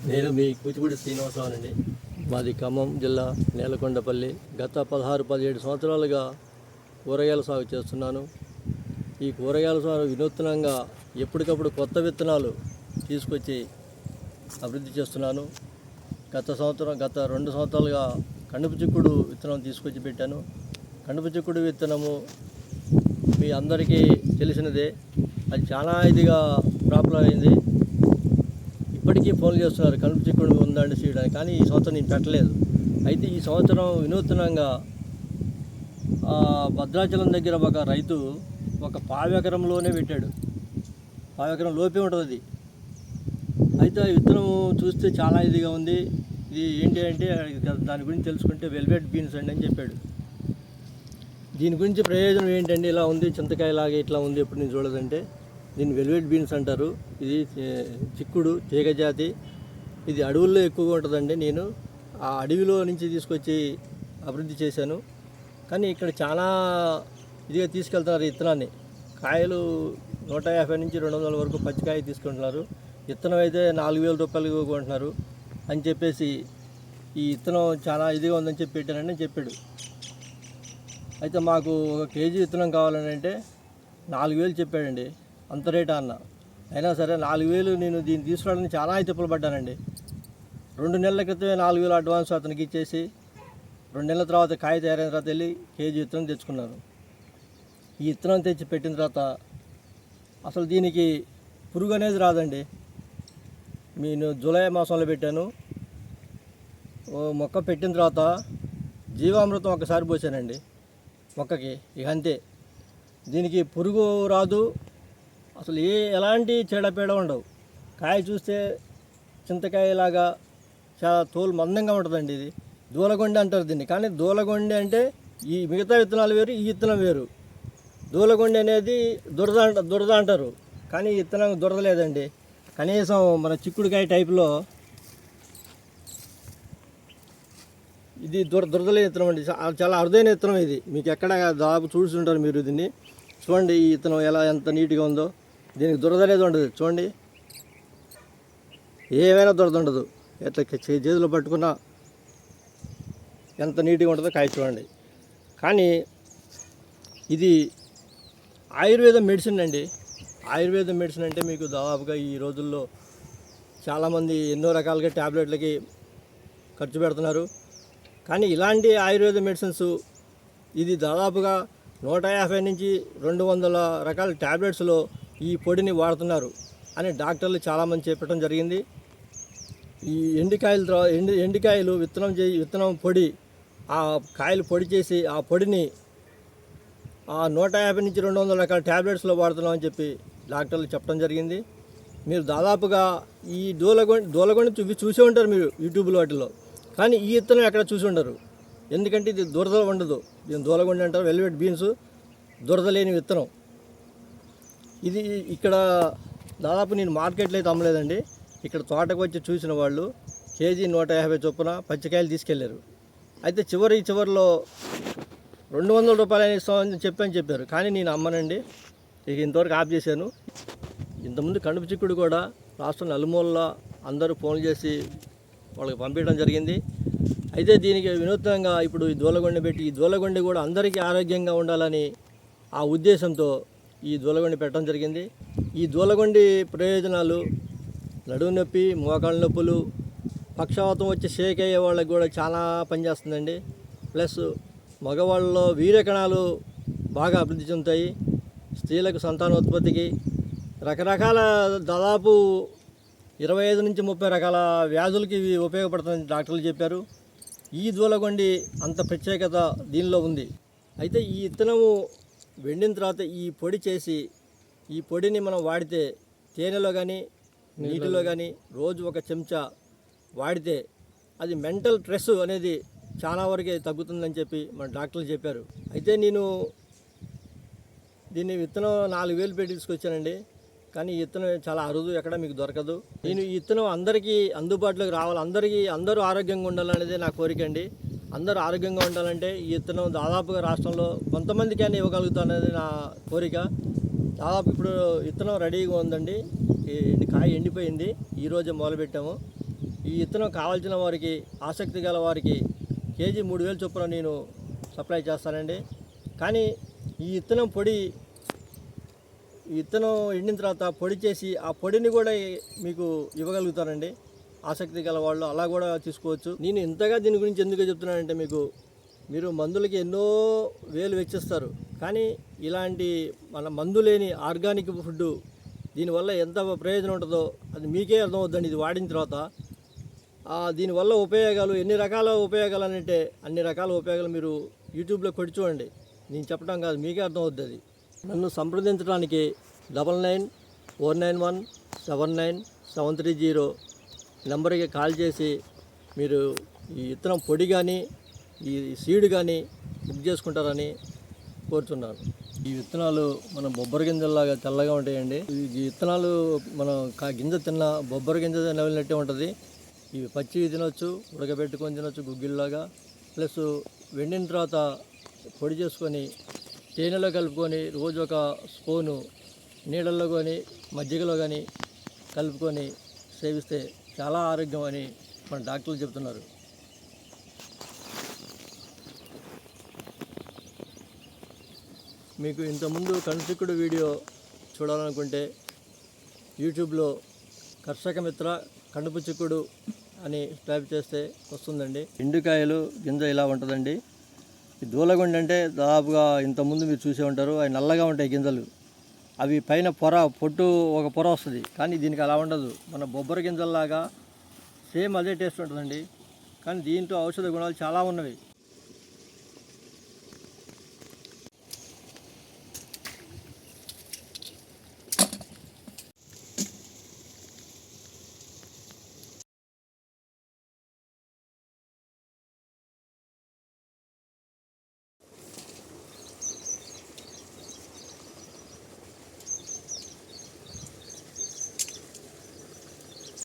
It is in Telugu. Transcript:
నేను మీ కూచిపూడి శ్రీనివాసరావు అండి. మాది ఖమ్మం జిల్లా నేలకొండపల్లి. గత 16-17 సంవత్సరాలుగా కూరగాయల సాగు చేస్తున్నాను. ఈ కూరగాయల సాగు వినూత్నంగా ఎప్పటికప్పుడు కొత్త విత్తనాలు తీసుకొచ్చి అభివృద్ధి చేస్తున్నాను. గత 2 సంవత్సరాలుగా కణుపు చిక్కుడు విత్తనం తీసుకొచ్చి పెట్టాను. కణుపు చిక్కుడు విత్తనము మీ అందరికీ తెలిసినదే. అది చాలా ఇదిగా ప్రాబ్లం అయింది. ఇప్పటికీ ఫోన్ చేస్తున్నారు కణుపు చిక్కుడు ఉందండి చేయడానికి, కానీ ఈ సంవత్సరం నేను పెట్టలేదు. అయితే ఈ సంవత్సరం వినూత్నంగా భద్రాచలం దగ్గర ఒక రైతు ఒక పావెకరంలోనే పెట్టాడు. పావెకరం లోపే ఉంటుంది అది. అయితే ఆ విత్తనం చూస్తే చాలా ఇదిగా ఉంది. ఇది ఏంటి అంటే దాని గురించి తెలుసుకుంటే వెల్వెట్ బీన్స్ అండి అని చెప్పాడు. దీని గురించి ప్రయోజనం ఏంటంటే ఇలా ఉంది, చింతకాయలాగా ఇట్లా ఉంది, ఎప్పుడు నేను చూడదంటే దీన్ని వెల్వెట్ బీన్స్ అంటారు. ఇది చిక్కుడు తీగ జాతి. ఇది అడవుల్లో ఎక్కువగా ఉంటుందండి. నేను ఆ అడవిలో నుంచి తీసుకొచ్చి అభివృద్ధి చేశాను. కానీ ఇక్కడ చాలా ఇదిగా తీసుకెళ్తున్నారు విత్తనాన్ని. కాయలు 150 నుంచి 200 వరకు పచ్చికాయ తీసుకుంటున్నారు. విత్తనం అయితే 4,000 రూపాయలు కొంటున్నారు అని చెప్పేసి ఈ విత్తనం చాలా ఇదిగా ఉందని చెప్పి పెట్టానని చెప్పాడు. అయితే మాకు 1 కేజీ విత్తనం కావాలని అంటే 4,000 చెప్పాడండి. అంత రేటా అన్న. అయినా సరే 4,000 నేను దీన్ని తీసుకురావడానికి చాలా తిప్పలు పడ్డానండి. 2 నెలల క్రితమే 4,000 అడ్వాన్స్ అతనికి ఇచ్చేసి 2 నెలల తర్వాత కాయ తయారైన తర్వాత వెళ్ళి కేజీ విత్తనం తెచ్చుకున్నాను. ఈ విత్తనం తెచ్చి పెట్టిన తర్వాత అసలు దీనికి పురుగు అనేది రాదండి. నేను జూలై మాసంలో పెట్టాను. మొక్క పెట్టిన తర్వాత జీవామృతం ఒకసారి పోసానండి మొక్కకి. ఇక అంతే. దీనికి పురుగు రాదు, అసలు ఎలాంటి చీడపీడ ఉండవు. కాయ చూస్తే చింతకాయలాగా చాలా తోలు మందంగా ఉంటుందండి. ఇది దూలగొండి అంటారు దీన్ని. కానీ దూలగొండి అంటే ఈ మిగతా విత్తనాలు వేరు, ఈ విత్తనం వేరు. దూలగొండి అనేది దురద అంటారు, కానీ ఈ విత్తనం దురద లేదండి. కనీసం మన చిక్కుడుకాయ టైపులో ఇది దురదలే విత్తనం అండి. చాలా అరుదైన విత్తనం ఇది. మీకు ఎక్కడ దాదాపు చూస్తుంటారు మీరు. దీన్ని చూడండి, ఈ విత్తనం ఎంత నీట్గా ఉందో. దీనికి దురద అనేది ఉండదు. చూడండి, ఏమైనా దురద ఉండదు. ఎట్లా చేతిలో పట్టుకున్నా ఎంత నీట్గా ఉంటుందో కాయ చూడండి. కానీ ఇది ఆయుర్వేద మెడిసిన్ అండి. ఆయుర్వేద మెడిసిన్ అంటే మీకు దాదాపుగా ఈ రోజుల్లో చాలామంది ఎన్నో రకాలుగా ట్యాబ్లెట్లకి ఖర్చు పెడుతున్నారు. కానీ ఇలాంటి ఆయుర్వేద మెడిసిన్స్ ఇది దాదాపుగా 150 నుంచి 200 రకాల ట్యాబ్లెట్స్లో ఈ పొడిని వాడుతున్నారు అని డాక్టర్లు చాలామంది చెప్పడం జరిగింది. ఈ ఎండికాయలు విత్తనం పొడి, ఆ కాయలు పొడి చేసి ఆ పొడిని 150 నుంచి 200 రకాల ట్యాబ్లెట్స్లో వాడుతున్నామని చెప్పి డాక్టర్లు చెప్పడం జరిగింది. మీరు దాదాపుగా ఈ దూలగొండి చూసే ఉంటారు మీరు యూట్యూబ్లో వాటిలో. కానీ ఈ విత్తనం ఎక్కడ చూసి ఉండరు. ఎందుకంటే ఇది దురద ఉండదు. దీన్ని దూలగొండి అంటారు. వెల్వెట్ బీన్స్ దురద లేని విత్తనం. ఇది ఇక్కడ దాదాపు నేను మార్కెట్లో అయితే అమ్మలేదండి. ఇక్కడ తోటకు వచ్చి చూసిన వాళ్ళు కేజీ 150 చొప్పున పచ్చికాయలు తీసుకెళ్లారు. అయితే చివరిలో 200 రూపాయలు ఇస్తామని చెప్పారు. కానీ నేను అమ్మనండి. ఇక ఇంతవరకు ఆఫ్ చేశాను. ఇంతకుముందు కణుపు చిక్కుడు కూడా రాష్ట్రం నలుమూలలో అందరూ ఫోన్ చేసి వాళ్ళకి పంపించడం జరిగింది. అయితే దీనికి వినూత్నంగా ఇప్పుడు ఈ దూలగొండి పెట్టి, ఈ దూలగొండి కూడా అందరికీ ఆరోగ్యంగా ఉండాలని ఆ ఉద్దేశంతో ఈ దూలగొండి పెట్టడం జరిగింది. ఈ దూలగొండి ప్రయోజనాలు నడుము నొప్పి, మోకాళ్ళ నొప్పులు, పక్షవాతం వచ్చి షేక్ అయ్యే వాళ్ళకి కూడా చాలా పనిచేస్తుందండి. ప్లస్ మగవాళ్ళలో వీర్యకణాలు బాగా అభివృద్ధి చెందుతాయి. స్త్రీలకు సంతానోత్పత్తికి రకరకాల దాదాపు 25 నుంచి 30 రకాల వ్యాధులకి ఇవి ఉపయోగపడుతుందని డాక్టర్లు చెప్పారు. ఈ దూలగొండి అంత ప్రత్యేకత దీనిలో ఉంది. అయితే ఈ విత్తనము వెండిన తర్వాత ఈ పొడి చేసి, ఈ పొడిని మనం వాడితే తేనెలో కానీ నీటిలో కానీ రోజు 1 చెంచా వాడితే అది మెంటల్ స్ట్రెస్ అనేది చాలా వరకే తగ్గుతుందని చెప్పి మన డాక్టర్లు చెప్పారు. అయితే నేను దీన్ని విత్తనం 4,000 పెట్టి తీసుకొచ్చానండి. కానీ ఈ విత్తనం చాలా అరుదు, ఎక్కడ మీకు దొరకదు. నేను ఈ విత్తనం అందరికీ అందుబాటులోకి రావాలి, అందరూ ఆరోగ్యంగా ఉండాలనేది నా కోరిక అండి. అందరూ ఆరోగ్యంగా ఉండాలంటే ఈ విత్తనం దాదాపుగా రాష్ట్రంలో కొంతమందికైనా ఇవ్వగలుగుతాననేది నా కోరిక. దాదాపు ఇప్పుడు విత్తనం రెడీగా ఉందండి. కాయ ఎండిపోయింది. ఈరోజే మొదలుపెట్టాము. ఈ విత్తనం కావాల్సిన వారికి, ఆసక్తి గల వారికి కేజీ 3000 చొప్పున నేను సప్లై చేస్తానండి. కానీ ఈ విత్తనం పొడి, ఈ విత్తనం ఎండిన తర్వాత పొడి చేసి ఆ పొడిని కూడా మీకు ఇవ్వగలుగుతానండి. ఆసక్తి గల వాళ్ళు అలా కూడా తీసుకోవచ్చు. నేను ఇంతగా దీని గురించి ఎందుకు చెప్తున్నానంటే, మీరు మందులకి ఎన్నో వేలు వెచ్చిస్తారు, కానీ ఇలాంటి మన మందు లేని ఆర్గానిక్ ఫుడ్ దీనివల్ల ఎంత ప్రయోజనం ఉంటుందో అది మీకే అర్థమవుతుందండి. ఇది వాడిన తర్వాత దీనివల్ల ఉపయోగాలు, ఎన్ని రకాల ఉపయోగాలు అని అంటే అన్ని రకాల ఉపయోగాలు మీరు యూట్యూబ్లో కొట్టి చూడండి. నేను చెప్పడం కాదు, మీకే అర్థమవుతుంది అది. నన్ను సంప్రదించడానికి 9949179730 నెంబర్కి కాల్ చేసి మీరు ఈ విత్తనం పొడి కానీ ఈ సీడ్ కానీ బుక్ చేసుకుంటారని కోరుతున్నాను. ఈ విత్తనాలు మన బొబ్బరి గింజల్లాగా తెల్లగా ఉంటాయండి. ఈ విత్తనాలు మనం గింజ తిన్న బొబ్బరి గింజ నవ్వినట్టే ఉంటుంది. ఇవి పచ్చి తినొచ్చు, ఉడకబెట్టుకొని తినొచ్చు గుగ్గిల్లాగా. ప్లస్ వెండిన తర్వాత పొడి చేసుకొని తేనెలో కలుపుకొని రోజు ఒక స్పూను నీళ్ళల్లో కానీ మజ్జిగలో కానీ కలుపుకొని సేవిస్తే చాలా ఆరోగ్యం అని మన డాక్టర్లు చెప్తున్నారు. మీకు ఇంతకుముందు కనుచిక్కుడు వీడియో చూడాలనుకుంటే యూట్యూబ్లో కర్షక మిత్ర కనుపు చిక్కుడు అని టైప్ చేస్తే వస్తుందండి. ఎండుకాయలు గింజ ఇలా ఉంటుందండి. ఈ దూలగొండి అంటే దాదాపుగా ఇంతకుముందు మీరు చూసే ఉంటారు. అవి నల్లగా ఉంటాయి గింజలు. అవి పైన పొట్టు ఒక పొర వస్తుంది, కానీ దీనికి అలా ఉండదు. మన బొబ్బరి గింజల్లాగా సేమ్ అదే టేస్ట్ ఉంటుందండి. కానీ దీంట్లో ఔషధ గుణాలు చాలా ఉన్నవి.